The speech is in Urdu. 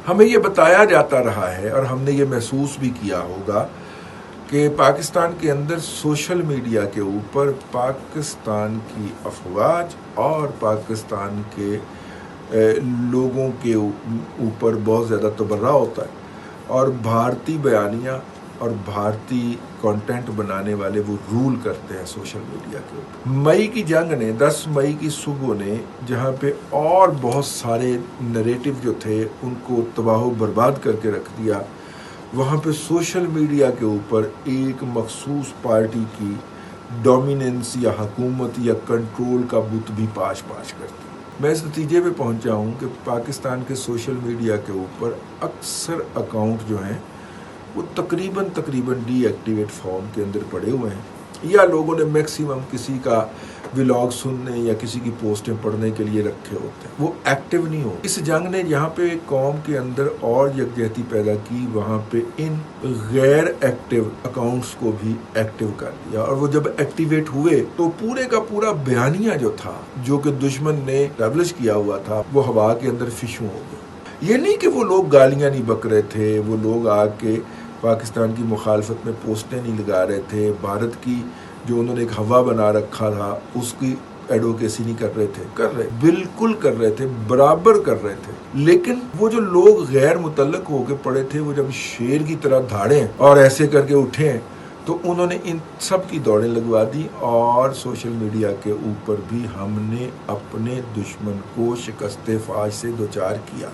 ہمیں یہ بتایا جاتا رہا ہے اور ہم نے یہ محسوس بھی کیا ہوگا کہ پاکستان کے اندر سوشل میڈیا کے اوپر پاکستان کی افواج اور پاکستان کے لوگوں کے اوپر بہت زیادہ تبرہ ہوتا ہے، اور بھارتی بیانیہ اور بھارتی کانٹینٹ بنانے والے وہ رول کرتے ہیں سوشل میڈیا کے اوپر۔ مئی کی جنگ نے 10 مئی کی صبح نے جہاں پہ اور بہت سارے نریٹو جو تھے ان کو تباہ و برباد کر کے رکھ دیا، وہاں پہ سوشل میڈیا کے اوپر ایک مخصوص پارٹی کی ڈومیننس یا حکومت یا کنٹرول کا بت بھی پاش کرتی۔ میں اس نتیجے پہ پہنچا ہوں کہ پاکستان کے سوشل میڈیا کے اوپر اکثر اکاؤنٹ جو ہیں وہ تقریباً ڈی ایکٹیویٹ فارم کے اندر پڑے ہوئے ہیں، یا لوگوں نے میکسیمم کسی کا ولاگ سننے یا کسی کی پوسٹیں پڑھنے کے لیے رکھے ہوتے ہیں، وہ ایکٹیو نہیں ہو۔ اس جنگ نے جہاں پہ قوم کے اندر اور یکجہتی پیدا کی، وہاں پہ ان غیر ایکٹیو اکاؤنٹس کو بھی ایکٹیو کر دیا، اور وہ جب ایکٹیویٹ ہوئے تو پورے کا پورا بیانیہ جو تھا جو کہ دشمن نے اسٹیبلش کیا ہوا تھا وہ ہوا کے اندر فشوں ہو گئے۔ یہ نہیں کہ وہ لوگ گالیاں نہیں بک رہے تھے، وہ لوگ آ کے پاکستان کی مخالفت میں پوسٹیں نہیں لگا رہے تھے، بھارت کی جو انہوں نے ایک ہوا بنا رکھا تھا اس کی ایڈوکیسی نہیں کر رہے تھے، بالکل کر رہے تھے، برابر کر رہے تھے، لیکن وہ جو لوگ غیر متعلق ہو کے پڑے تھے وہ جب شیر کی طرح دھاڑے اور ایسے کر کے اٹھے تو انہوں نے ان سب کی دوڑیں لگوا دی، اور سوشل میڈیا کے اوپر بھی ہم نے اپنے دشمن کو شکست فاش سے دوچار کیا۔